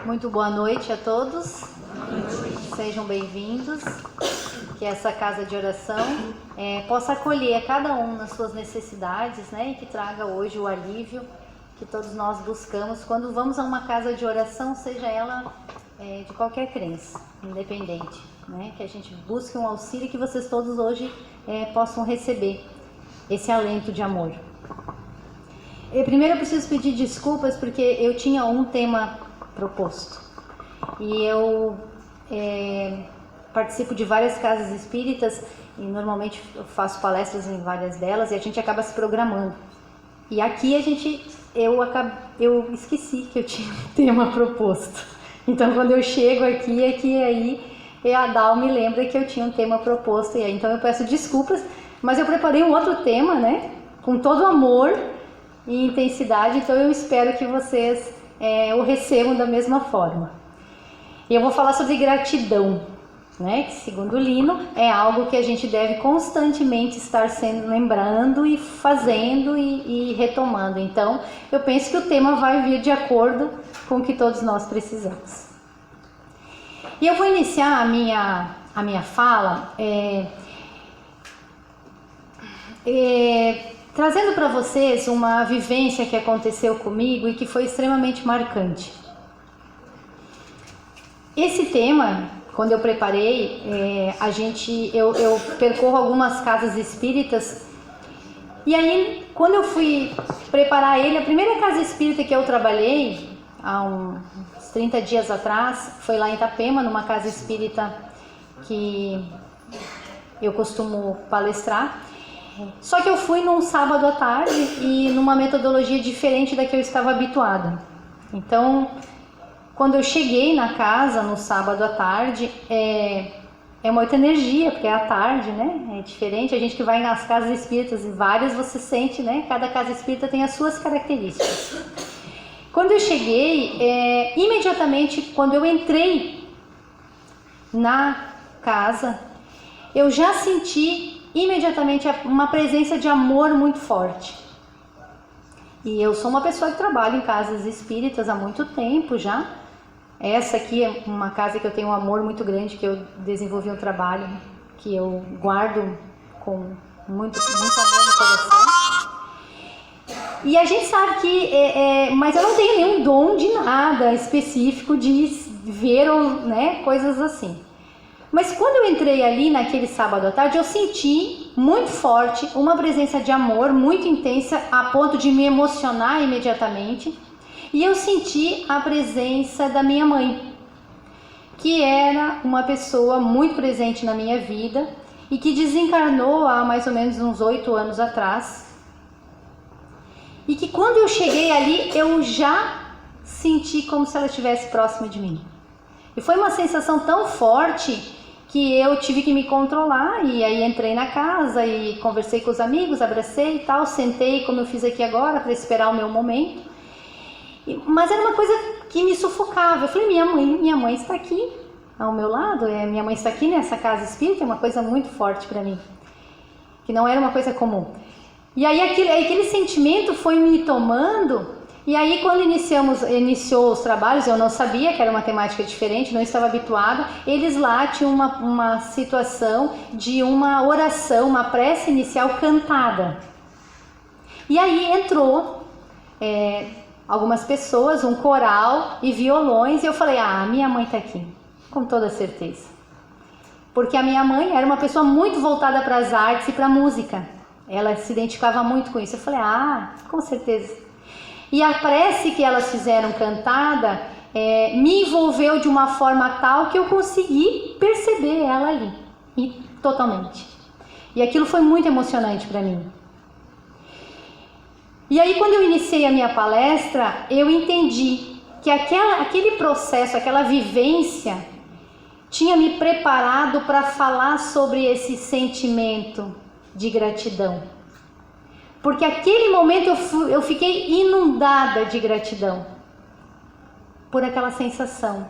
Muito boa noite a todos. Sejam bem-vindos. Que essa casa de oração possa acolher a cada um nas suas necessidades, né? E que traga hoje o alívio que todos nós buscamos quando vamos a uma casa de oração, seja ela de qualquer crença, independente, né? Que a gente busque um auxílio e que vocês todos hoje possam receber esse alento de amor. Primeiro eu preciso pedir desculpas porque eu tinha um tema proposto e eu participo de várias casas espíritas e normalmente eu faço palestras em várias delas e a gente acaba se programando. E aqui eu esqueci que eu tinha um tema proposto. Então quando eu chego aqui aí a Dal me lembra que eu tinha um tema proposto e aí então eu peço desculpas, mas eu preparei um outro tema, né? Com todo amor e intensidade, então eu espero que vocês o recebam da mesma forma. E eu vou falar sobre gratidão, né? Que segundo Lino é algo que a gente deve constantemente estar lembrando e fazendo e retomando. Então eu penso que o tema vai vir de acordo com o que todos nós precisamos. E eu vou iniciar a minha fala trazendo para vocês uma vivência que aconteceu comigo e que foi extremamente marcante. Esse tema, quando eu preparei, eu percorro algumas casas espíritas e aí, quando eu fui preparar ele, a primeira casa espírita que eu trabalhei, há uns 30 dias atrás, foi lá em Itapema, numa casa espírita que eu costumo palestrar. Só que eu fui num sábado à tarde e numa metodologia diferente da que eu estava habituada. Então, quando eu cheguei na casa no sábado à tarde, é uma outra energia, porque é à tarde, né? É diferente. A gente que vai nas casas espíritas, e várias você sente, né? Cada casa espírita tem as suas características. Quando eu cheguei, imediatamente, quando eu entrei na casa, eu já senti imediatamente uma presença de amor muito forte. E eu sou uma pessoa que trabalha em casas espíritas há muito tempo já. Essa aqui é uma casa que eu tenho um amor muito grande, que eu desenvolvi um trabalho que eu guardo com muito amor no coração. E a gente sabe que, mas eu não tenho nenhum dom de nada específico de ver, né, coisas assim. Mas quando eu entrei ali naquele sábado à tarde, eu senti muito forte uma presença de amor muito intensa a ponto de me emocionar imediatamente. E eu senti a presença da minha mãe, que era uma pessoa muito presente na minha vida e que desencarnou há mais ou menos uns 8 anos atrás. E que quando eu cheguei ali, eu já senti como se ela estivesse próxima de mim. E foi uma sensação tão forte que eu tive que me controlar, e aí entrei na casa e conversei com os amigos, abracei e tal, sentei como eu fiz aqui agora para esperar o meu momento. Mas era uma coisa que me sufocava. Eu falei, minha mãe está aqui ao meu lado, minha mãe está aqui nessa casa espírita, é uma coisa muito forte para mim, que não era uma coisa comum. E aí aquele sentimento foi me tomando. E aí quando iniciou os trabalhos, eu não sabia que era uma temática diferente, não estava habituada. Eles lá tinham uma situação de uma oração, uma prece inicial cantada. E aí entrou algumas pessoas, um coral e violões, e eu falei, minha mãe está aqui, com toda certeza. Porque a minha mãe era uma pessoa muito voltada para as artes e para a música. Ela se identificava muito com isso. Eu falei, com certeza. E a prece que elas fizeram cantada me envolveu de uma forma tal que eu consegui perceber ela ali, totalmente. E aquilo foi muito emocionante para mim. E aí quando eu iniciei a minha palestra, eu entendi que aquele processo, aquela vivência, tinha me preparado para falar sobre esse sentimento de gratidão. Porque aquele momento eu fiquei inundada de gratidão por aquela sensação,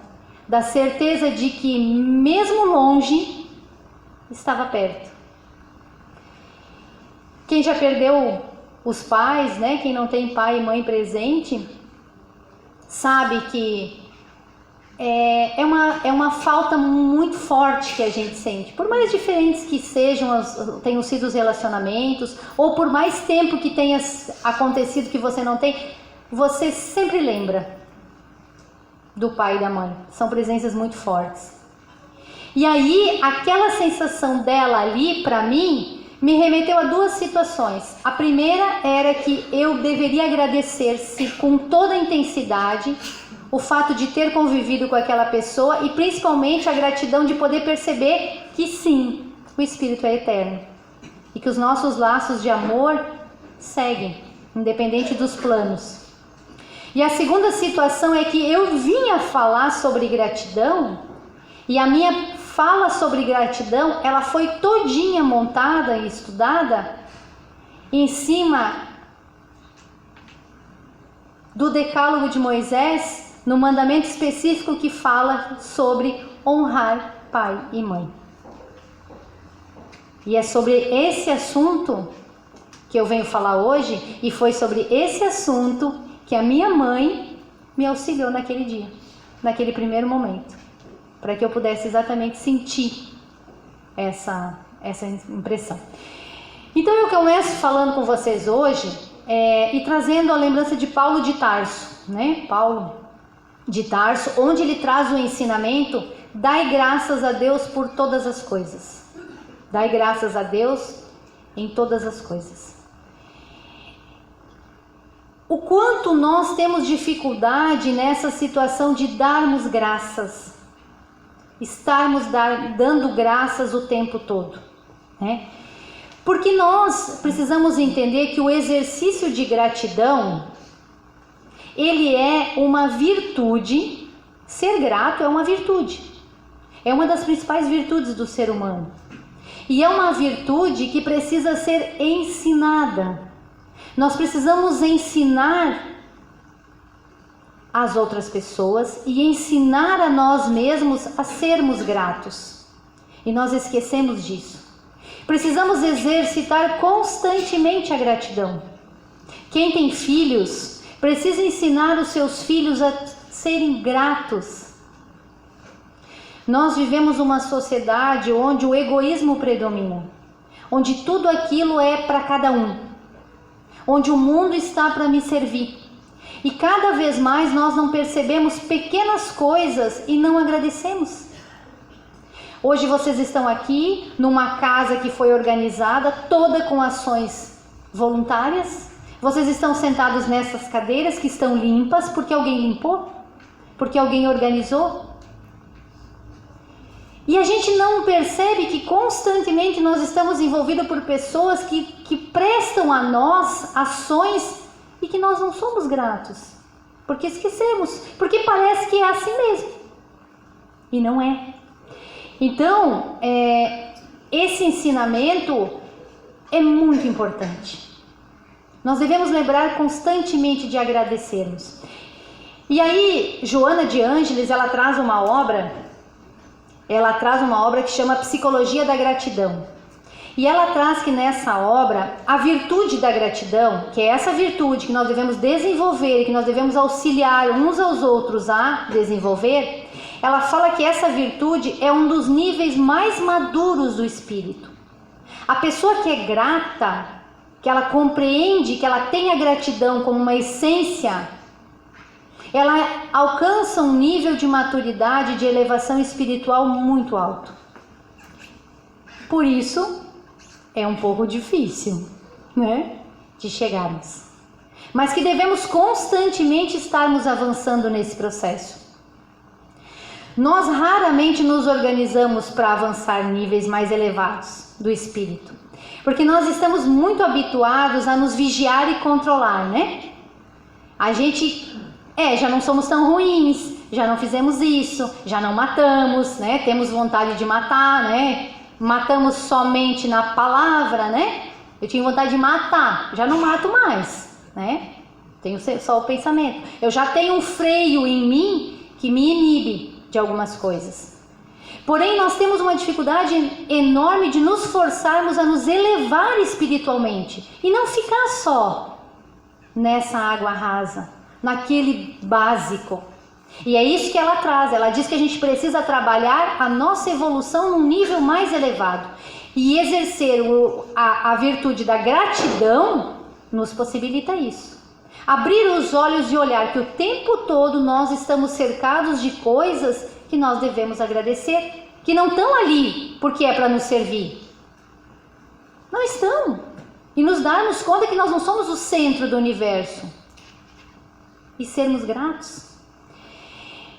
da certeza de que mesmo longe, estava perto. Quem já perdeu os pais, né? Quem não tem pai e mãe presente, sabe que é uma falta muito forte que a gente sente. Por mais diferentes que tenham sido os relacionamentos, ou por mais tempo que tenha acontecido que você não tem, você sempre lembra do pai e da mãe. São presenças muito fortes. E aí, aquela sensação dela ali, para mim, me remeteu a duas situações. A primeira era que eu deveria agradecer-se com toda a intensidade o fato de ter convivido com aquela pessoa e principalmente a gratidão de poder perceber que sim, o Espírito é eterno e que os nossos laços de amor seguem, independente dos planos. E a segunda situação é que eu vinha falar sobre gratidão e a minha fala sobre gratidão, ela foi todinha montada e estudada em cima do Decálogo de Moisés, no mandamento específico que fala sobre honrar pai e mãe. E é sobre esse assunto que eu venho falar hoje, e foi sobre esse assunto que a minha mãe me auxiliou naquele dia, naquele primeiro momento, para que eu pudesse exatamente sentir essa impressão. Então eu começo falando com vocês hoje e trazendo a lembrança de Paulo de Tarso, né? Paulo de Tarso, onde ele traz o ensinamento: dai graças a Deus por todas as coisas. Dai graças a Deus em todas as coisas. O quanto nós temos dificuldade nessa situação de darmos graças, estarmos dando graças o tempo todo, né? Porque nós precisamos entender que o exercício de gratidão, ele é uma virtude. Ser grato é uma virtude. É uma das principais virtudes do ser humano. E é uma virtude que precisa ser ensinada. Nós precisamos ensinar as outras pessoas e ensinar a nós mesmos a sermos gratos. E nós esquecemos disso. Precisamos exercitar constantemente a gratidão. Quem tem filhos precisa ensinar os seus filhos a serem gratos. Nós vivemos uma sociedade onde o egoísmo predomina, onde tudo aquilo é para cada um, onde o mundo está para me servir. E cada vez mais nós não percebemos pequenas coisas e não agradecemos. Hoje vocês estão aqui numa casa que foi organizada toda com ações voluntárias. Vocês estão sentados nessas cadeiras que estão limpas porque alguém limpou, porque alguém organizou. E a gente não percebe que constantemente nós estamos envolvidos por pessoas que prestam a nós ações e que nós não somos gratos, porque esquecemos, porque parece que é assim mesmo, e não é. Então, esse ensinamento é muito importante. Nós devemos lembrar constantemente de agradecermos. E aí, Joana de Ângeles, ela traz uma obra que chama Psicologia da Gratidão. E ela traz que nessa obra, a virtude da gratidão, que é essa virtude que nós devemos desenvolver, que nós devemos auxiliar uns aos outros a desenvolver, ela fala que essa virtude é um dos níveis mais maduros do espírito. A pessoa que é grata, que ela compreende, que ela tem a gratidão como uma essência, ela alcança um nível de maturidade, de elevação espiritual muito alto. Por isso, é um pouco difícil, né, de chegarmos. Mas que devemos constantemente estarmos avançando nesse processo. Nós raramente nos organizamos para avançar níveis mais elevados do espírito. Porque nós estamos muito habituados a nos vigiar e controlar, né? A gente, já não somos tão ruins, já não fizemos isso, já não matamos, né? Temos vontade de matar, né? Matamos somente na palavra, né? Eu tinha vontade de matar, já não mato mais, né? Tenho só o pensamento. Eu já tenho um freio em mim que me inibe de algumas coisas. Porém, nós temos uma dificuldade enorme de nos forçarmos a nos elevar espiritualmente e não ficar só nessa água rasa, naquele básico. E é isso que ela traz. Ela diz que a gente precisa trabalhar a nossa evolução num nível mais elevado. E exercer a virtude da gratidão nos possibilita isso. Abrir os olhos e olhar que o tempo todo nós estamos cercados de coisas que nós devemos agradecer, que não estão ali porque é para nos servir. Não estão. E nos darmos conta que nós não somos o centro do universo. E sermos gratos.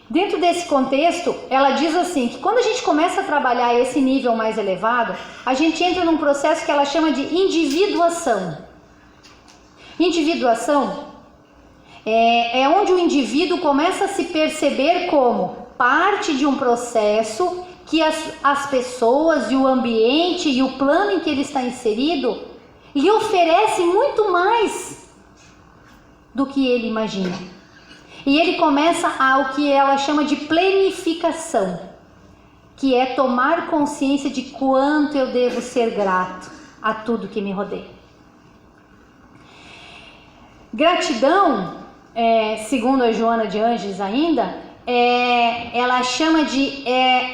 Dentro desse contexto, ela diz assim, que quando a gente começa a trabalhar esse nível mais elevado, a gente entra num processo que ela chama de individuação. Individuação é onde o indivíduo começa a se perceber como parte de um processo que as pessoas e o ambiente e o plano em que ele está inserido lhe oferece muito mais do que ele imagina. E ele começa o que ela chama de plenificação, que é tomar consciência de quanto eu devo ser grato a tudo que me rodeia. Gratidão, segundo a Joana de Ângeles ainda, ela chama de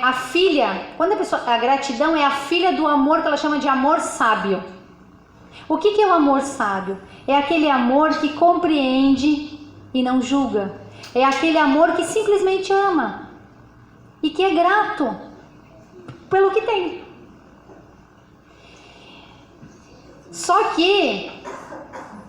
a filha, quando a gratidão é a filha do amor que ela chama de amor sábio. O que é o amor sábio? É aquele amor que compreende e não julga. É aquele amor que simplesmente ama e que é grato pelo que tem. Só que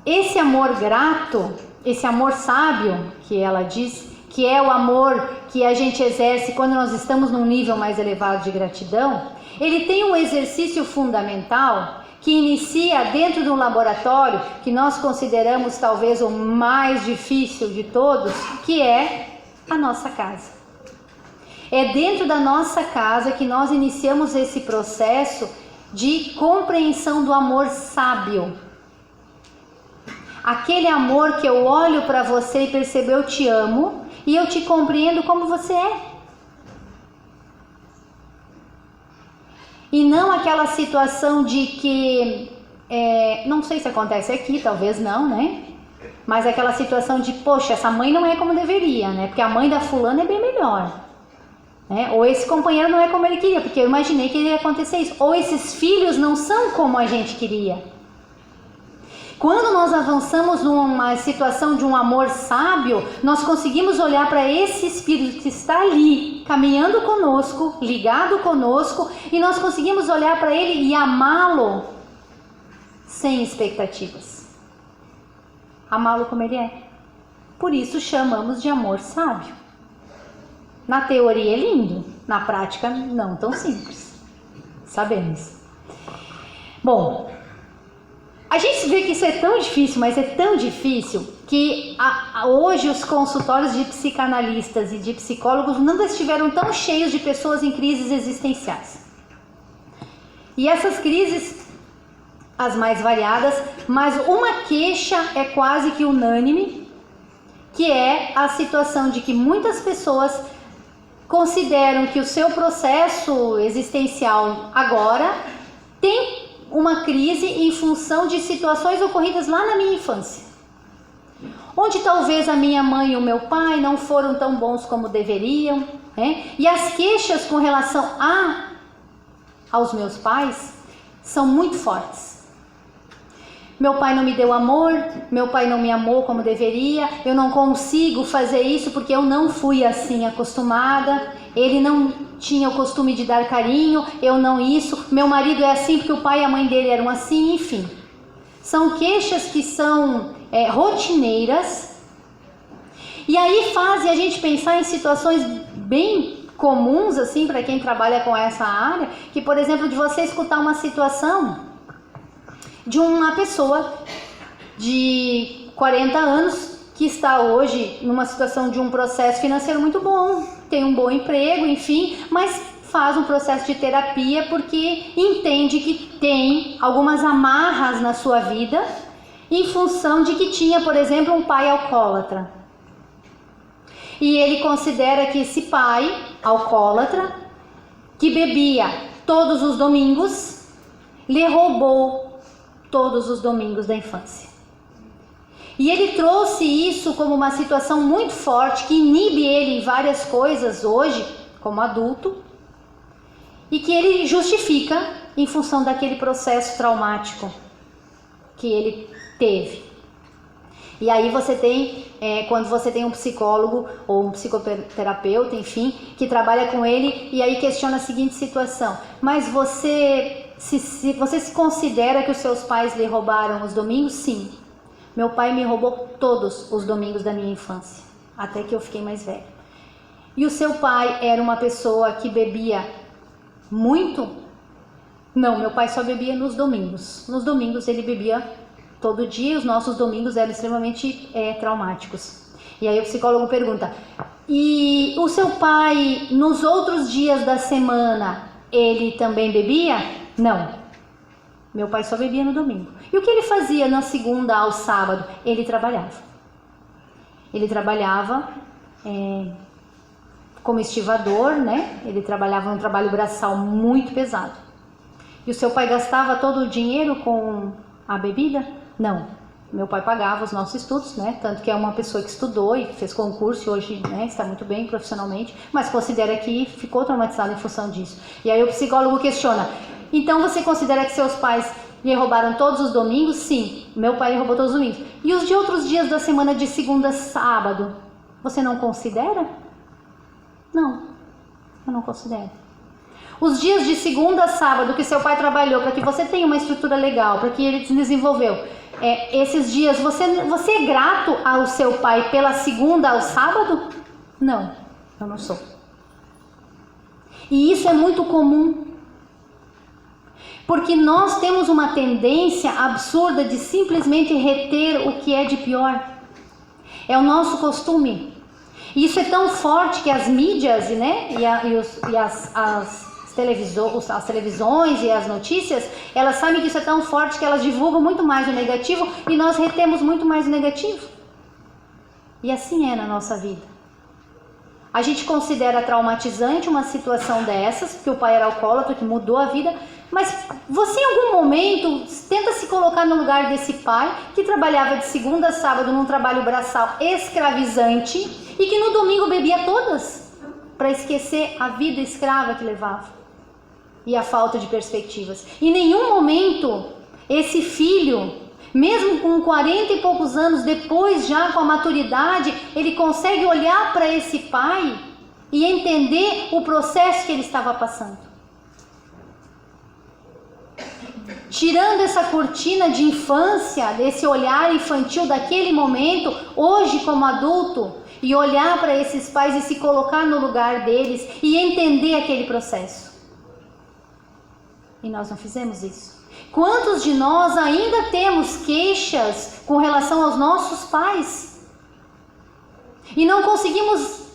esse amor grato, esse amor sábio, que ela diz, que é o amor que a gente exerce quando nós estamos num nível mais elevado de gratidão, ele tem um exercício fundamental que inicia dentro de um laboratório que nós consideramos talvez o mais difícil de todos, que é a nossa casa. É dentro da nossa casa que nós iniciamos esse processo de compreensão do amor sábio. Aquele amor que eu olho para você e percebo, eu te amo e eu te compreendo como você é. E não aquela situação de que, não sei se acontece aqui, talvez não, né? Mas aquela situação de, poxa, essa mãe não é como deveria, né? Porque a mãe da fulana é bem melhor. Né? Ou esse companheiro não é como ele queria, porque eu imaginei que iria acontecer isso. Ou esses filhos não são como a gente queria. Quando nós avançamos numa situação de um amor sábio, nós conseguimos olhar para esse espírito que está ali, caminhando conosco, ligado conosco, e nós conseguimos olhar para ele e amá-lo sem expectativas. Amá-lo como ele é. Por isso chamamos de amor sábio. Na teoria é lindo, na prática não tão simples. Sabemos. Bom, a gente vê que isso é tão difícil, mas é tão difícil que hoje os consultórios de psicanalistas e de psicólogos nunca estiveram tão cheios de pessoas em crises existenciais. E essas crises, as mais variadas, mas uma queixa é quase que unânime, que é a situação de que muitas pessoas consideram que o seu processo existencial agora tem uma crise em função de situações ocorridas lá na minha infância, onde talvez a minha mãe e o meu pai não foram tão bons como deveriam, né? E as queixas com relação aos meus pais são muito fortes. Meu pai não me deu amor, meu pai não me amou como deveria, eu não consigo fazer isso porque eu não fui assim acostumada, ele não tinha o costume de dar carinho, eu não isso, meu marido é assim porque o pai e a mãe dele eram assim, enfim. São queixas que são rotineiras e aí fazem a gente pensar em situações bem comuns assim para quem trabalha com essa área, que por exemplo de você escutar uma situação de uma pessoa de 40 anos que está hoje numa situação de um processo financeiro muito bom, tem um bom emprego, enfim, mas faz um processo de terapia porque entende que tem algumas amarras na sua vida em função de que tinha, por exemplo, um pai alcoólatra. E ele considera que esse pai alcoólatra, que bebia todos os domingos, lhe roubou todos os domingos da infância. E ele trouxe isso como uma situação muito forte, que inibe ele em várias coisas hoje, como adulto, e que ele justifica em função daquele processo traumático que ele teve. E aí você tem, quando você tem um psicólogo ou um psicoterapeuta, enfim, que trabalha com ele e aí questiona a seguinte situação: mas você se considera que os seus pais lhe roubaram os domingos? Sim. Meu pai me roubou todos os domingos da minha infância, até que eu fiquei mais velho. E o seu pai era uma pessoa que bebia muito? Não, meu pai só bebia nos domingos. Nos domingos ele bebia todo dia e os nossos domingos eram extremamente traumáticos. E aí o psicólogo pergunta: e o seu pai, nos outros dias da semana, ele também bebia? Não. Meu pai só bebia no domingo. E o que ele fazia na segunda ao sábado? Ele trabalhava. Ele trabalhava como estivador, né? Ele trabalhava num trabalho braçal muito pesado. E o seu pai gastava todo o dinheiro com a bebida? Não. Meu pai pagava os nossos estudos, né? Tanto que é uma pessoa que estudou e fez concurso e hoje, né, está muito bem profissionalmente, mas considera que ficou traumatizado em função disso. E aí o psicólogo questiona: então você considera que seus pais lhe roubaram todos os domingos? Sim, meu pai lhe roubou todos os domingos. E os de outros dias da semana, de segunda a sábado, você não considera? Não, eu não considero. Os dias de segunda a sábado que seu pai trabalhou para que você tenha uma estrutura legal, para que ele desenvolveu, esses dias, você é grato ao seu pai pela segunda ao sábado? Não, eu não sou. E isso é muito comum. Porque nós temos uma tendência absurda de simplesmente reter o que é de pior. É o nosso costume. E isso é tão forte que as mídias, né, as televisões e as notícias, elas sabem que isso é tão forte que elas divulgam muito mais o negativo e nós retemos muito mais o negativo. E assim é na nossa vida. A gente considera traumatizante uma situação dessas, porque o pai era alcoólatra, que mudou a vida, mas você em algum momento tenta se colocar no lugar desse pai que trabalhava de segunda a sábado num trabalho braçal escravizante e que no domingo bebia todas para esquecer a vida escrava que levava e a falta de perspectivas. Em nenhum momento esse filho, mesmo com 40 e poucos anos, depois já com a maturidade, ele consegue olhar para esse pai e entender o processo que ele estava passando. Tirando essa cortina de infância, desse olhar infantil daquele momento, hoje como adulto, e olhar para esses pais e se colocar no lugar deles e entender aquele processo. E nós não fizemos isso. Quantos de nós ainda temos queixas com relação aos nossos pais? E não conseguimos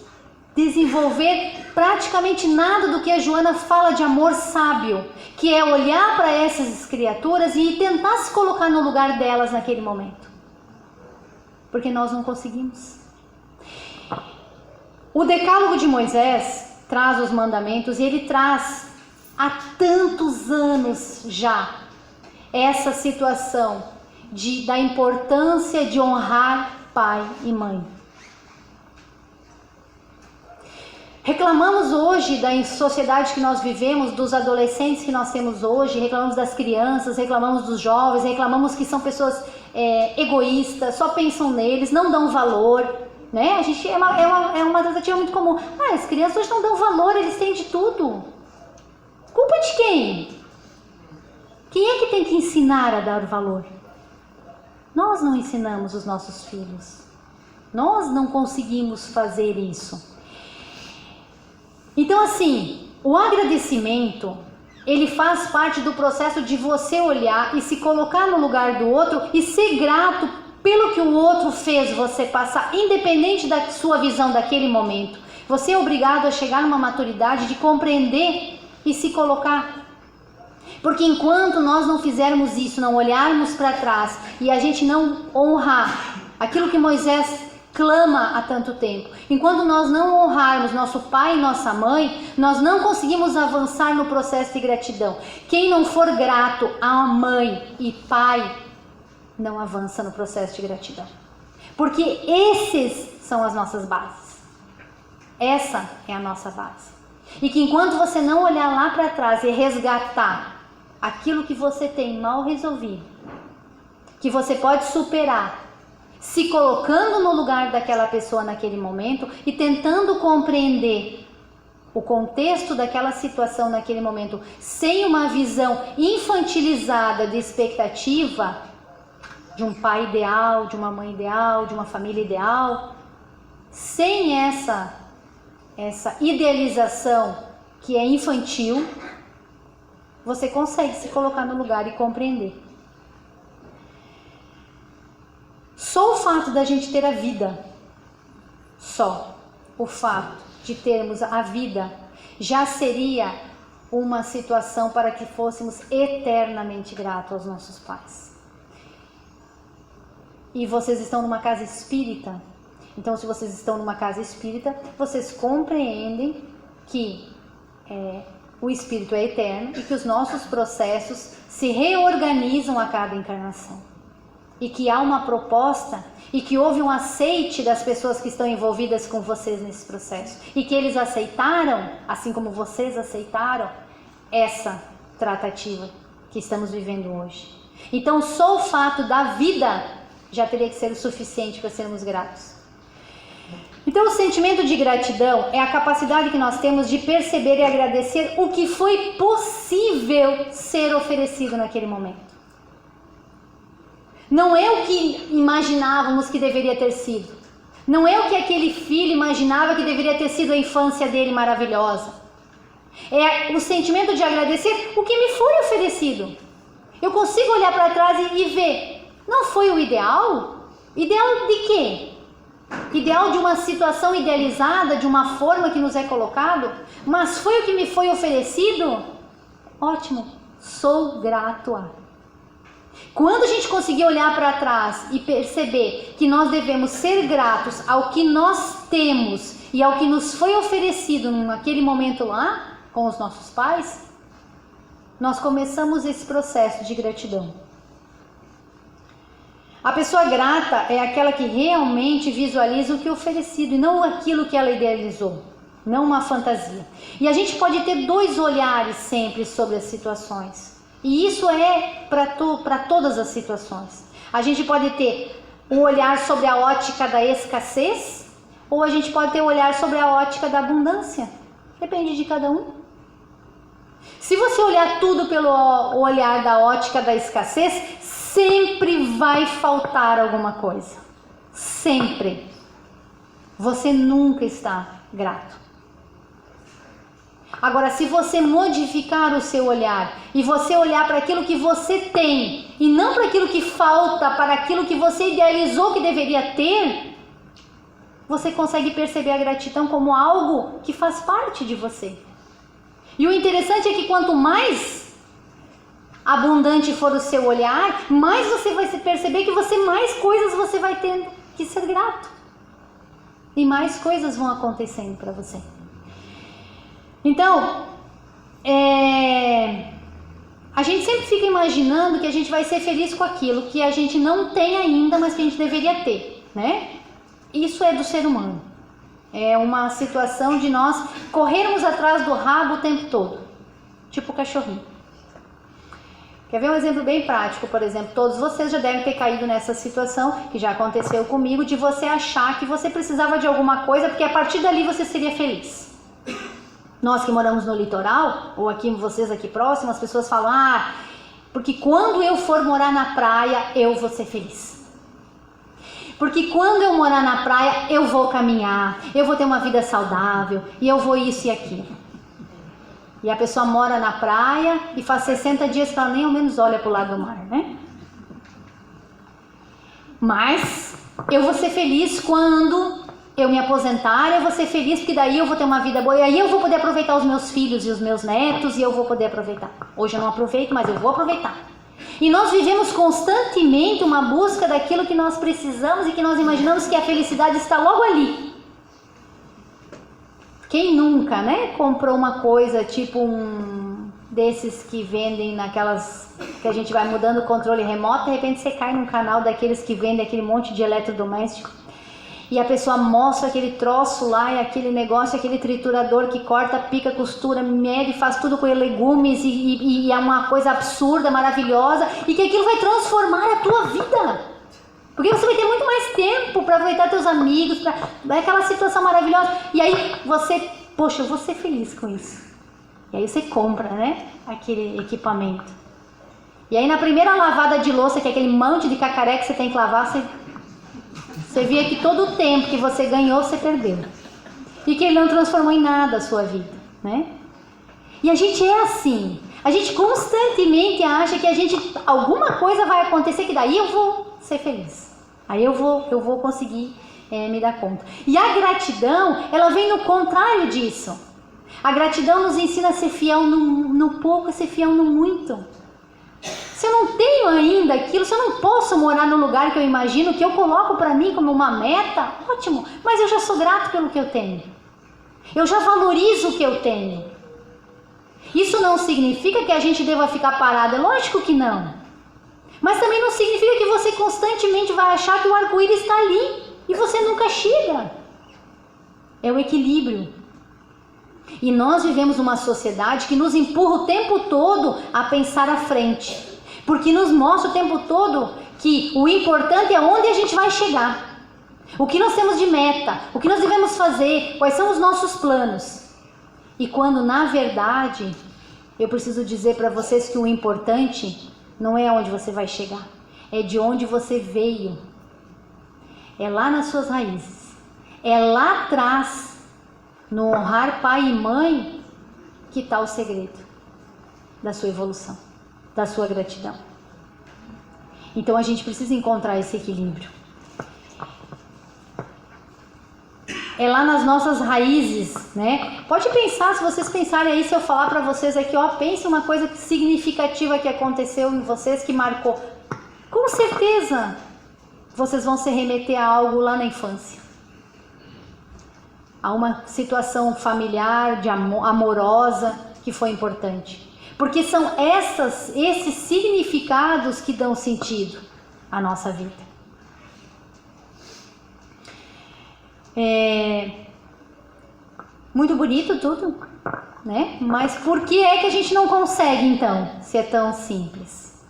desenvolver praticamente nada do que a Joana fala de amor sábio, que é olhar para essas criaturas e tentar se colocar no lugar delas naquele momento. Porque nós não conseguimos. O Decálogo de Moisés traz os mandamentos e ele traz há tantos anos já essa situação da importância de honrar pai e mãe. Reclamamos hoje da sociedade que nós vivemos, dos adolescentes que nós temos hoje, reclamamos das crianças, reclamamos dos jovens, reclamamos que são pessoas egoístas, só pensam neles, não dão valor, né? A gente é uma tentativa muito comum. As crianças hoje não dão valor, eles têm de tudo. Culpa de quem? Quem é que tem que ensinar a dar valor? Nós não ensinamos os nossos filhos. Nós não conseguimos fazer isso. Então, assim, o agradecimento, ele faz parte do processo de você olhar e se colocar no lugar do outro e ser grato pelo que o outro fez você passar, independente da sua visão daquele momento. Você é obrigado a chegar numa maturidade de compreender e se colocar. Porque enquanto nós não fizermos isso, não olharmos para trás e a gente não honrar aquilo que Moisés clama há tanto tempo, enquanto nós não honrarmos nosso pai e nossa mãe, nós não conseguimos avançar no processo de gratidão. Quem não for grato a mãe e pai, não avança no processo de gratidão. Porque esses são as nossas bases. Essa é a nossa base. E que enquanto você não olhar lá para trás e resgatar aquilo que você tem mal resolvido, que você pode superar, se colocando no lugar daquela pessoa naquele momento e tentando compreender o contexto daquela situação naquele momento, sem uma visão infantilizada de expectativa de um pai ideal, de uma mãe ideal, de uma família ideal, sem essa idealização que é infantil, você consegue se colocar no lugar e compreender. Só o fato da gente ter a vida, só o fato de termos a vida, já seria uma situação para que fôssemos eternamente gratos aos nossos pais. E vocês estão numa casa espírita, então se vocês estão numa casa espírita, vocês compreendem que o espírito é eterno e que os nossos processos se reorganizam a cada encarnação. E que há uma proposta e que houve um aceite das pessoas que estão envolvidas com vocês nesse processo. E que eles aceitaram, assim como vocês aceitaram, essa tratativa que estamos vivendo hoje. Então só o fato da vida já teria que ser o suficiente para sermos gratos. Então o sentimento de gratidão é a capacidade que nós temos de perceber e agradecer o que foi possível ser oferecido naquele momento. Não é o que imaginávamos que deveria ter sido. Não é o que aquele filho imaginava que deveria ter sido a infância dele maravilhosa. É o sentimento de agradecer o que me foi oferecido. Eu consigo olhar para trás e ver, não foi o ideal? Ideal de quê? Ideal de uma situação idealizada, de uma forma que nos é colocado, mas foi o que me foi oferecido? Ótimo, sou grato a. Quando a gente conseguir olhar para trás e perceber que nós devemos ser gratos ao que nós temos e ao que nos foi oferecido naquele momento lá, com os nossos pais, nós começamos esse processo de gratidão. A pessoa grata é aquela que realmente visualiza o que é oferecido e não aquilo que ela idealizou, não uma fantasia. E a gente pode ter dois olhares sempre sobre as situações. E isso é para todas as situações. A gente pode ter um olhar sobre a ótica da escassez, ou a gente pode ter um olhar sobre a ótica da abundância. Depende de cada um. Se você olhar tudo pelo olhar da ótica da escassez, sempre vai faltar alguma coisa. Sempre. Você nunca está grato. Agora, se você modificar o seu olhar e você olhar para aquilo que você tem e não para aquilo que falta, para aquilo que você idealizou que deveria ter, você consegue perceber a gratidão como algo que faz parte de você. E o interessante é que quanto mais abundante for o seu olhar, mais você vai perceber que mais coisas você vai ter que ser grato. E mais coisas vão acontecendo para você. Então, a gente sempre fica imaginando que a gente vai ser feliz com aquilo que a gente não tem ainda, mas que a gente deveria ter, né? Isso é do ser humano. É uma situação de nós corrermos atrás do rabo o tempo todo, tipo o cachorrinho. Quer ver um exemplo bem prático? Por exemplo, todos vocês já devem ter caído nessa situação, que já aconteceu comigo, de você achar que você precisava de alguma coisa, porque a partir dali você seria feliz. Nós que moramos no litoral, ou aqui vocês aqui próximos, as pessoas falam, porque quando eu for morar na praia, eu vou ser feliz. Porque quando eu morar na praia, eu vou caminhar, eu vou ter uma vida saudável, e eu vou isso e aquilo. E a pessoa mora na praia e faz 60 dias que ela nem ao menos olha para o lado do mar, né? Mas eu vou ser feliz quando eu me aposentar, eu vou ser feliz porque daí eu vou ter uma vida boa, e aí eu vou poder aproveitar os meus filhos e os meus netos, e eu vou poder aproveitar. Hoje eu não aproveito, mas eu vou aproveitar. E nós vivemos constantemente uma busca daquilo que nós precisamos e que nós imaginamos que a felicidade está logo ali. Quem nunca, né, comprou uma coisa tipo desses que vendem naquelas que a gente vai mudando o controle remoto, de repente você cai num canal daqueles que vendem aquele monte de eletrodoméstico e a pessoa mostra aquele troço lá e aquele negócio, aquele triturador que corta, pica, costura, mede, faz tudo com legumes e é uma coisa absurda, maravilhosa, e que aquilo vai transformar a tua vida, porque você vai ter muito mais tempo para aproveitar teus amigos, para aquela situação maravilhosa, e aí você, poxa, eu vou ser feliz com isso. E aí você compra, né, aquele equipamento. E aí na primeira lavada de louça, que é aquele monte de cacaré que você tem que lavar, você vê que todo o tempo que você ganhou, você perdeu. E que ele não transformou em nada a sua vida, né? E a gente é assim. A gente constantemente acha que alguma coisa vai acontecer que daí eu vou ser feliz. Aí eu vou conseguir me dar conta. E a gratidão, ela vem no contrário disso. A gratidão nos ensina a ser fiel no pouco e ser fiel no muito. Se eu não tenho ainda aquilo, se eu não posso morar no lugar que eu imagino, que eu coloco para mim como uma meta, ótimo, mas eu já sou grato pelo que eu tenho. Eu já valorizo o que eu tenho. Isso não significa que a gente deva ficar parado, é lógico que não. Mas também não significa que você constantemente vai achar que o arco-íris está ali e você nunca chega. É o equilíbrio. E nós vivemos uma sociedade que nos empurra o tempo todo a pensar à frente. Porque nos mostra o tempo todo que o importante é onde a gente vai chegar. O que nós temos de meta, o que nós devemos fazer, quais são os nossos planos. E quando na verdade, eu preciso dizer para vocês que o importante não é onde você vai chegar. É de onde você veio. É lá nas suas raízes. É lá atrás, no honrar pai e mãe, que está o segredo da sua evolução, da sua gratidão. Então a gente precisa encontrar esse equilíbrio. É lá nas nossas raízes, né? Pode pensar, se vocês pensarem aí, se eu falar para vocês aqui, ó, pense uma coisa significativa que aconteceu em vocês, que marcou. Com certeza, vocês vão se remeter a algo lá na infância. A uma situação familiar, amorosa, que foi importante. Porque são esses significados que dão sentido à nossa vida. Muito bonito tudo, né? Mas por que é que a gente não consegue, então, se é tão simples?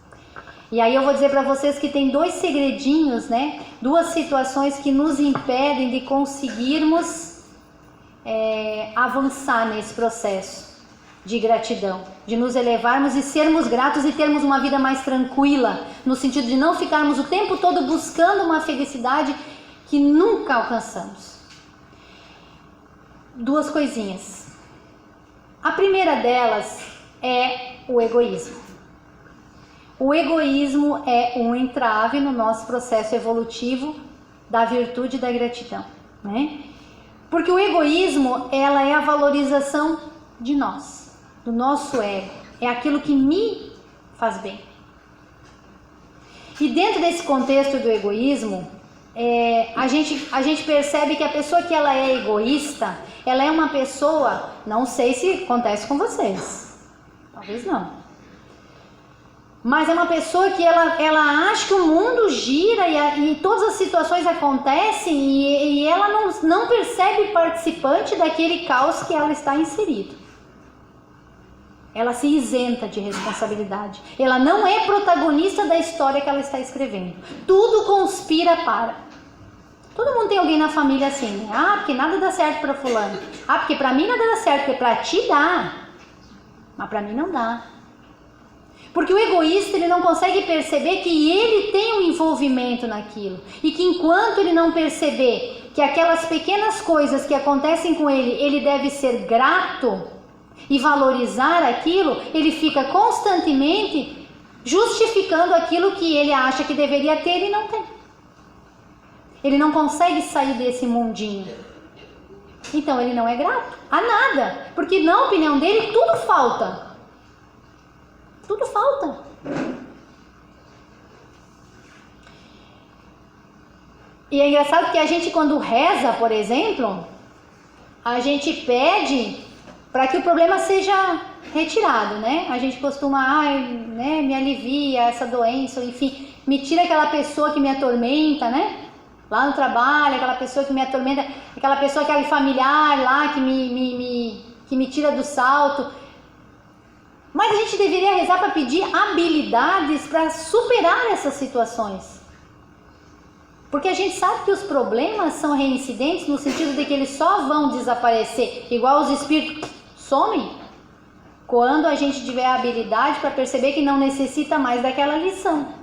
E aí eu vou dizer para vocês que tem dois segredinhos, né? Duas situações que nos impedem de conseguirmos avançar nesse processo de gratidão, de nos elevarmos e sermos gratos e termos uma vida mais tranquila, no sentido de não ficarmos o tempo todo buscando uma felicidade que nunca alcançamos. Duas coisinhas. A primeira delas é o egoísmo. O egoísmo é um entrave no nosso processo evolutivo da virtude da gratidão, né? Porque o egoísmo, ela é a valorização de nós, do nosso ego. É aquilo que me faz bem. E dentro desse contexto do egoísmo, a gente percebe que a pessoa que ela é egoísta, ela é uma pessoa, não sei se acontece com vocês, talvez não. Mas é uma pessoa que ela acha que o mundo gira e todas as situações acontecem e ela não percebe participante daquele caos que ela está inserido. Ela se isenta de responsabilidade. Ela não é protagonista da história que ela está escrevendo. Tudo conspira para. Todo mundo tem alguém na família assim, né? Ah, porque nada dá certo para fulano. Ah, porque para mim nada dá certo, porque para ti dá. Mas para mim não dá. Porque o egoísta, ele não consegue perceber que ele tem um envolvimento naquilo. E que enquanto ele não perceber que aquelas pequenas coisas que acontecem com ele, ele deve ser grato e valorizar aquilo, ele fica constantemente justificando aquilo que ele acha que deveria ter e não tem. Ele não consegue sair desse mundinho. Então ele não é grato a nada. Porque na opinião dele, tudo falta. Tudo falta. E é engraçado que a gente, quando reza, por exemplo, a gente pede para que o problema seja retirado, né? A gente costuma, né, me alivia essa doença, ou enfim, me tira aquela pessoa que me atormenta, né? Lá no trabalho, aquela pessoa que me atormenta, aquela pessoa, aquele familiar lá que me tira do salto. Mas a gente deveria rezar para pedir habilidades para superar essas situações. Porque a gente sabe que os problemas são reincidentes no sentido de que eles só vão desaparecer, igual os espíritos somem, quando a gente tiver a habilidade para perceber que não necessita mais daquela lição.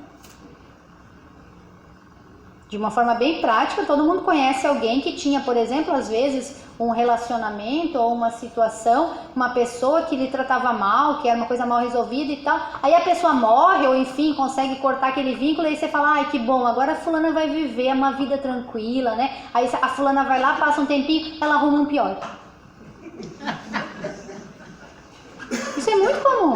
De uma forma bem prática, todo mundo conhece alguém que tinha, por exemplo, às vezes um relacionamento ou uma situação, uma pessoa que lhe tratava mal, que era uma coisa mal resolvida e tal, aí a pessoa morre ou enfim, consegue cortar aquele vínculo e aí você fala, ai que bom, agora a fulana vai viver uma vida tranquila, né? Aí a fulana vai lá, passa um tempinho, ela arruma um pior. Isso é muito comum,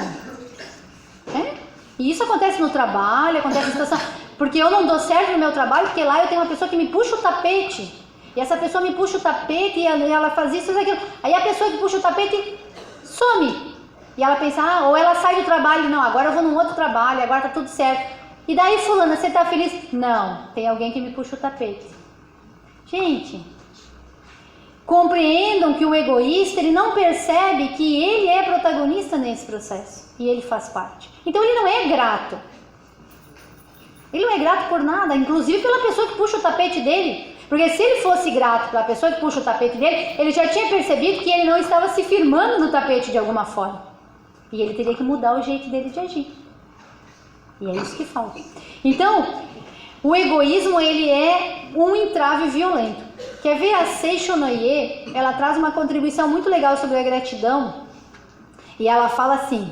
né? E isso acontece no trabalho, acontece na situação, porque eu não dou certo no meu trabalho, porque lá eu tenho uma pessoa que me puxa o tapete. E essa pessoa me puxa o tapete e ela faz isso e aquilo. Aí a pessoa que puxa o tapete some. E ela pensa, ou ela sai do trabalho, não, agora eu vou num outro trabalho, agora tá tudo certo. E daí, fulana, você tá feliz? Não, tem alguém que me puxa o tapete. Gente, compreendam que o egoísta, ele não percebe que ele é protagonista nesse processo. E ele faz parte. Então ele não é grato. Ele não é grato por nada, inclusive pela pessoa que puxa o tapete dele. Porque se ele fosse grato pela pessoa que puxa o tapete dele, ele já tinha percebido que ele não estava se firmando no tapete de alguma forma. E ele teria que mudar o jeito dele de agir. E é isso que falta. Então, o egoísmo, ele é um entrave violento. Quer ver a Seishonoye? Ela traz uma contribuição muito legal sobre a gratidão. E ela fala assim,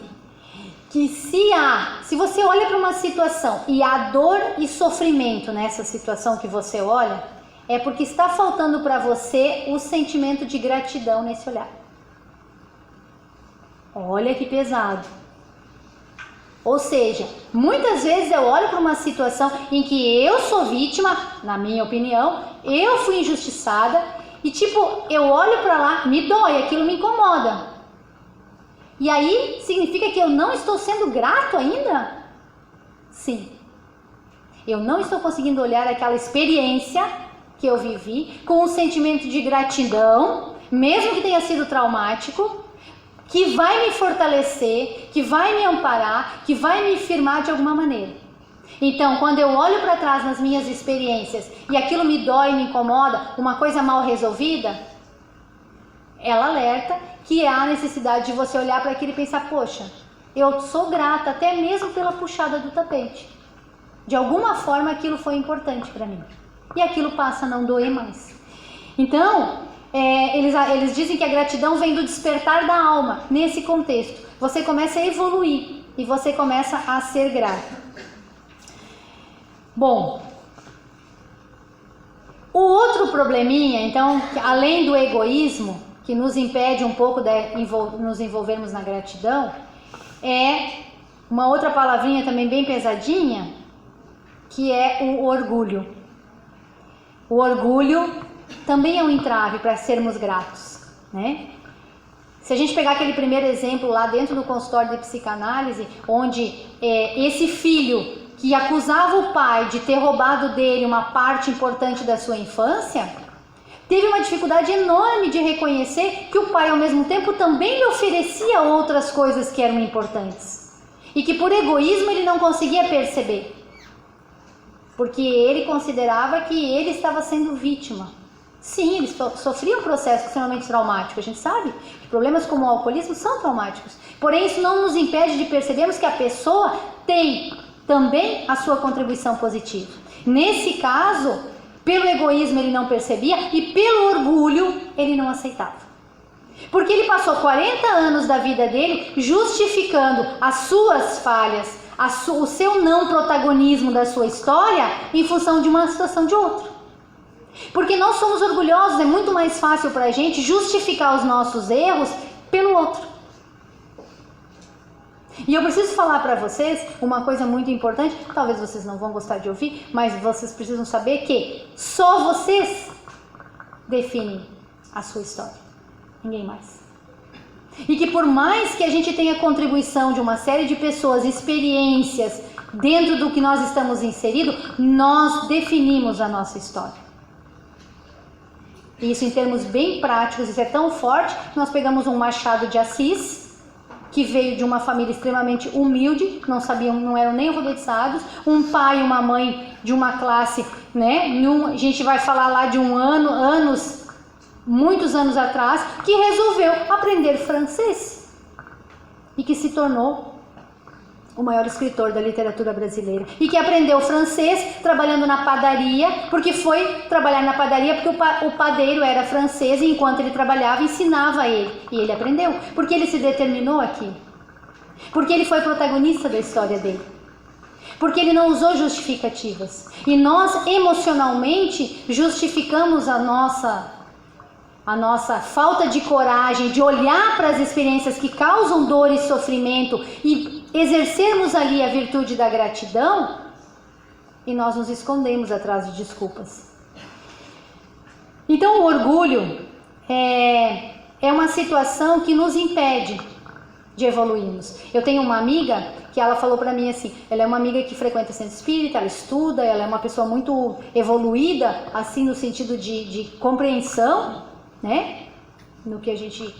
que se você olha para uma situação e há dor e sofrimento nessa situação que você olha, é porque está faltando para você o sentimento de gratidão nesse olhar. Olha que pesado. Ou seja, muitas vezes eu olho para uma situação em que eu sou vítima, na minha opinião, eu fui injustiçada e tipo, eu olho para lá, me dói, aquilo me incomoda. E aí, significa que eu não estou sendo grato ainda? Sim. Eu não estou conseguindo olhar aquela experiência que eu vivi com um sentimento de gratidão, mesmo que tenha sido traumático, que vai me fortalecer, que vai me amparar, que vai me firmar de alguma maneira. Então, quando eu olho para trás nas minhas experiências e aquilo me dói, me incomoda, uma coisa mal resolvida, ela alerta que há a necessidade de você olhar para aquilo e pensar, poxa, eu sou grata até mesmo pela puxada do tapete. De alguma forma aquilo foi importante para mim. E aquilo passa a não doer mais. Então, eles dizem que a gratidão vem do despertar da alma. Nesse contexto, você começa a evoluir e você começa a ser grato. Bom, o outro probleminha, então, além do egoísmo, que nos impede um pouco de nos envolvermos na gratidão, é uma outra palavrinha também bem pesadinha, que é o orgulho. O orgulho também é um entrave para sermos gratos, né? Se a gente pegar aquele primeiro exemplo lá dentro do consultório de psicanálise, onde esse filho que acusava o pai de ter roubado dele uma parte importante da sua infância, teve uma dificuldade enorme de reconhecer que o pai, ao mesmo tempo, também lhe oferecia outras coisas que eram importantes. E que por egoísmo ele não conseguia perceber. Porque ele considerava que ele estava sendo vítima. Sim, ele sofria um processo extremamente traumático. A gente sabe que problemas como o alcoolismo são traumáticos. Porém, isso não nos impede de percebermos que a pessoa tem também a sua contribuição positiva. Nesse caso, pelo egoísmo ele não percebia e pelo orgulho ele não aceitava. Porque ele passou 40 anos da vida dele justificando as suas falhas, o seu não protagonismo da sua história em função de uma situação de outra. Porque nós somos orgulhosos, é muito mais fácil para a gente justificar os nossos erros pelo outro. E eu preciso falar para vocês uma coisa muito importante, talvez vocês não vão gostar de ouvir, mas vocês precisam saber que só vocês definem a sua história, ninguém mais. E que por mais que a gente tenha contribuição de uma série de pessoas, experiências, dentro do que nós estamos inseridos, nós definimos a nossa história. E isso em termos bem práticos, isso é tão forte, que nós pegamos um Machado de Assis, que veio de uma família extremamente humilde, não sabiam, não eram nem alfabetizados, um pai e uma mãe de uma classe, né? A gente vai falar lá de muitos anos atrás, que resolveu aprender francês e que se tornou o maior escritor da literatura brasileira, e que aprendeu francês trabalhando na padaria, porque foi trabalhar na padaria porque o padeiro era francês, e enquanto ele trabalhava ensinava ele, e ele aprendeu, porque ele se determinou aqui, porque ele foi protagonista da história dele, porque ele não usou justificativas, e nós emocionalmente justificamos a nossa falta de coragem de olhar para as experiências que causam dor e sofrimento e exercermos ali a virtude da gratidão, e nós nos escondemos atrás de desculpas. Então o orgulho é uma situação que nos impede de evoluirmos. Eu tenho uma amiga que ela falou para mim assim, ela é uma amiga que frequenta centro espírita, ela estuda, ela é uma pessoa muito evoluída, assim no sentido de compreensão, né? No que a gente,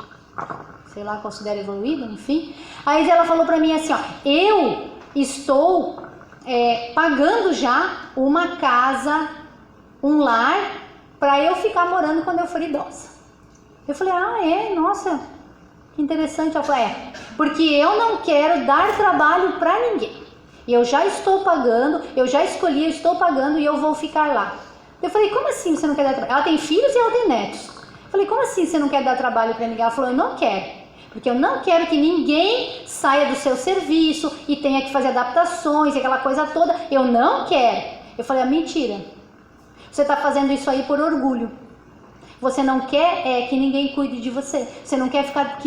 sei lá, considera evoluído, enfim. Aí ela falou pra mim assim, ó, eu estou pagando já uma casa, um lar, pra eu ficar morando quando eu for idosa. Eu falei, nossa, que interessante. Ela falou, porque eu não quero dar trabalho pra ninguém. Eu já estou pagando, eu já escolhi, eu estou pagando e eu vou ficar lá. Eu falei, como assim você não quer dar trabalho? Ela tem filhos e ela tem netos. Eu falei, como assim você não quer dar trabalho pra ninguém? Ela falou, eu não quero. Porque eu não quero que ninguém saia do seu serviço e tenha que fazer adaptações e aquela coisa toda. Eu não quero. Eu falei, mentira. Você está fazendo isso aí por orgulho. Você não quer que ninguém cuide de você. Você não quer ficar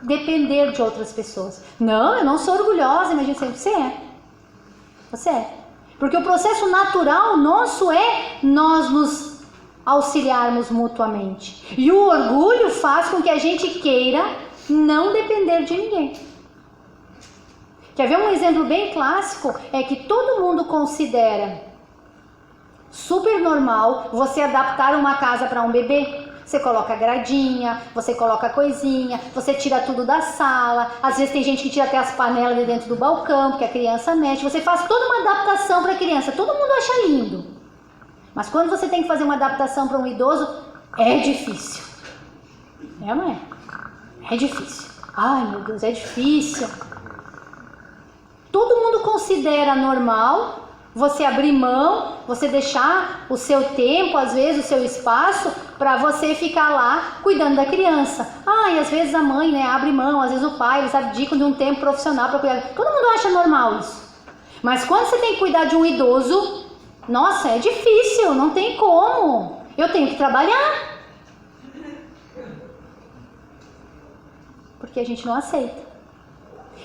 depender de outras pessoas. Não, eu não sou orgulhosa. Imagina você é. Você é. Porque o processo natural nosso é nós nos auxiliarmos mutuamente. E o orgulho faz com que a gente queira não depender de ninguém. Quer ver um exemplo bem clássico? É que todo mundo considera super normal você adaptar uma casa para um bebê. Você coloca gradinha, você coloca coisinha, você tira tudo da sala. Às vezes tem gente que tira até as panelas de dentro do balcão, porque a criança mexe. Você faz toda uma adaptação para a criança, todo mundo acha lindo. Mas quando você tem que fazer uma adaptação para um idoso, é difícil. É ou não é? É difícil. Ai, meu Deus, é difícil. Todo mundo considera normal você abrir mão, você deixar o seu tempo, às vezes o seu espaço, para você ficar lá cuidando da criança. E às vezes a mãe, né, abre mão, às vezes o pai, eles abdicam de um tempo profissional para cuidar. Todo mundo acha normal isso. Mas quando você tem que cuidar de um idoso, nossa, é difícil, não tem como. Eu tenho que trabalhar. Porque a gente não aceita.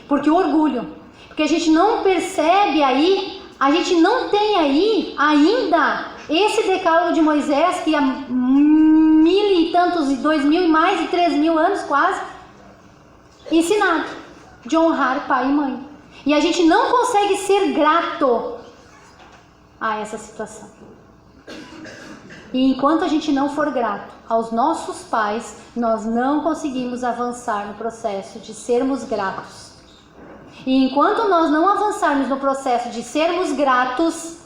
Porque o orgulho. Porque a gente não percebe aí, a gente não tem aí ainda esse decálogo de Moisés que há 1000 e tantos, 2000 e mais de 3000 anos quase, ensinado de honrar pai e mãe. E a gente não consegue ser grato a essa situação. E enquanto a gente não for grato aos nossos pais, nós não conseguimos avançar no processo de sermos gratos. E enquanto nós não avançarmos no processo de sermos gratos,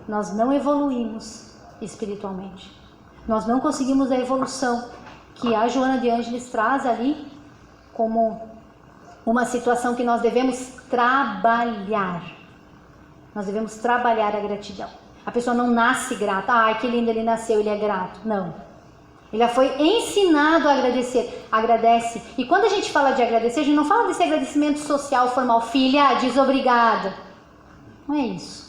nós não evoluímos espiritualmente. Nós não conseguimos a evolução que a Joana de Ângeles traz ali como uma situação que nós devemos trabalhar. Nós devemos trabalhar a gratidão. A pessoa não nasce grata. Ai, que lindo, ele nasceu, ele é grato. Não. Ele já foi ensinado a agradecer. Agradece. E quando a gente fala de agradecer, a gente não fala desse agradecimento social formal. Filha, diz obrigada. Não é isso.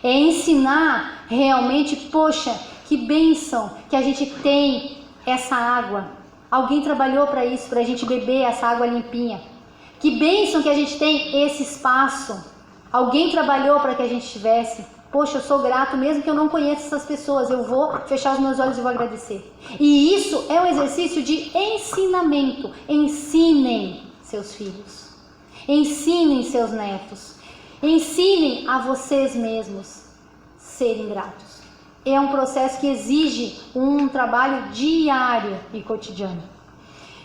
É ensinar realmente, poxa, que bênção que a gente tem essa água. Alguém trabalhou para isso, para a gente beber essa água limpinha. Que bênção que a gente tem esse espaço. Alguém trabalhou para que a gente tivesse. Poxa, eu sou grato mesmo que eu não conheça essas pessoas. Eu vou fechar os meus olhos e vou agradecer. E isso é um exercício de ensinamento. Ensinem seus filhos. Ensinem seus netos. Ensinem a vocês mesmos serem gratos. É um processo que exige um trabalho diário e cotidiano.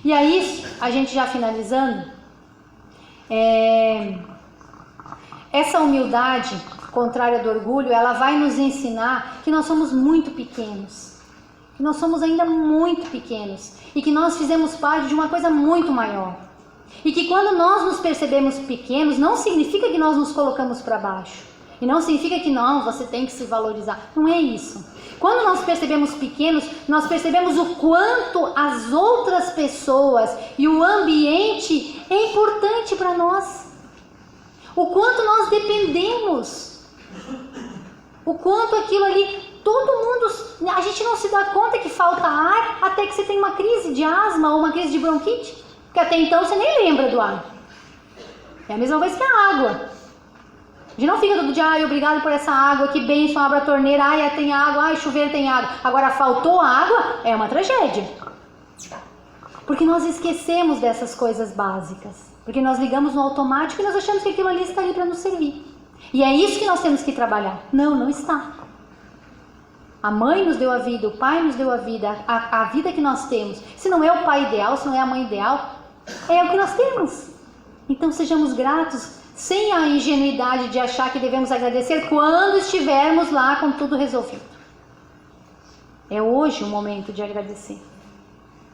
E aí, a gente já finalizando, essa humildade contrária do orgulho, ela vai nos ensinar que nós somos muito pequenos, que nós somos ainda muito pequenos e que nós fizemos parte de uma coisa muito maior. E que quando nós nos percebemos pequenos, não significa que nós nos colocamos para baixo. E não significa que não, você tem que se valorizar. Não é isso. Quando nós percebemos pequenos, nós percebemos o quanto as outras pessoas e o ambiente é importante para nós. O quanto nós dependemos. O quanto aquilo ali, todo mundo, a gente não se dá conta que falta ar até que você tem uma crise de asma ou uma crise de bronquite. Porque até então você nem lembra do ar. É a mesma coisa que a água. A gente não fica todo dia, ai, obrigado por essa água, que bênção, abre a torneira, ai, tem água, ai, chuveiro tem água. Agora faltou água, é uma tragédia. Porque nós esquecemos dessas coisas básicas. Porque nós ligamos no automático e nós achamos que aquilo ali está ali para nos servir. E é isso que nós temos que trabalhar. Não, não está. A mãe nos deu a vida, o pai nos deu a vida, a vida que nós temos. Se não é o pai ideal, se não é a mãe ideal, é o que nós temos. Então sejamos gratos, sem a ingenuidade de achar que devemos agradecer quando estivermos lá com tudo resolvido. É hoje o momento de agradecer.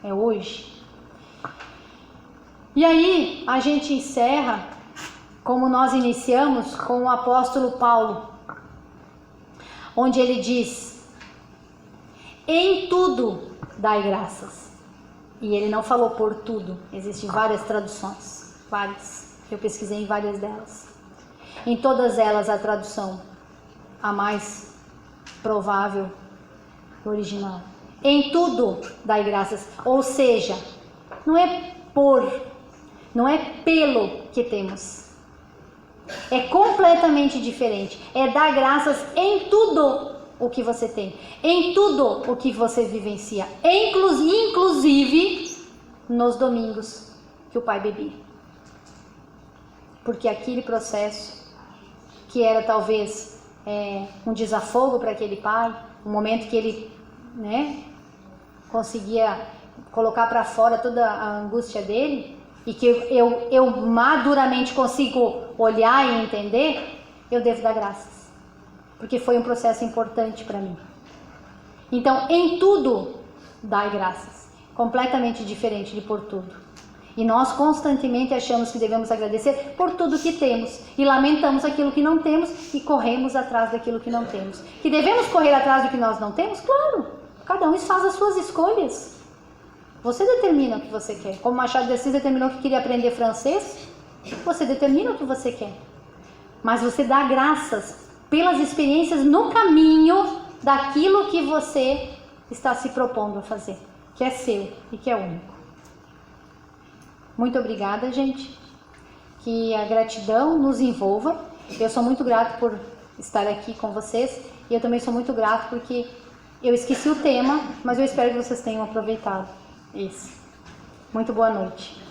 É hoje. E aí a gente encerra, como nós iniciamos, com o apóstolo Paulo, onde ele diz: em tudo dai graças. E ele não falou por tudo, existem várias traduções, várias, eu pesquisei em várias delas. Em todas elas a tradução, a mais provável, original. Em tudo dai graças, ou seja, não é por, não é pelo que temos. É completamente diferente. É dar graças em tudo o que você tem, em tudo o que você vivencia, inclusive nos domingos que o pai bebia. Porque aquele processo que era talvez um desafogo para aquele pai, um momento que ele, conseguia colocar para fora toda a angústia dele, e que eu maduramente consigo olhar e entender, eu devo dar graças. Porque foi um processo importante para mim. Então, em tudo, dai graças. Completamente diferente de por tudo. E nós constantemente achamos que devemos agradecer por tudo que temos. E lamentamos aquilo que não temos e corremos atrás daquilo que não temos. Que devemos correr atrás do que nós não temos? Claro! Cada um faz as suas escolhas. Você determina o que você quer. Como Machado de Assis determinou que queria aprender francês, você determina o que você quer. Mas você dá graças pelas experiências no caminho daquilo que você está se propondo a fazer, que é seu e que é único. Muito obrigada, gente. Que a gratidão nos envolva. Eu sou muito grato por estar aqui com vocês e eu também sou muito grato porque eu esqueci o tema, mas eu espero que vocês tenham aproveitado. Isso. Muito boa noite.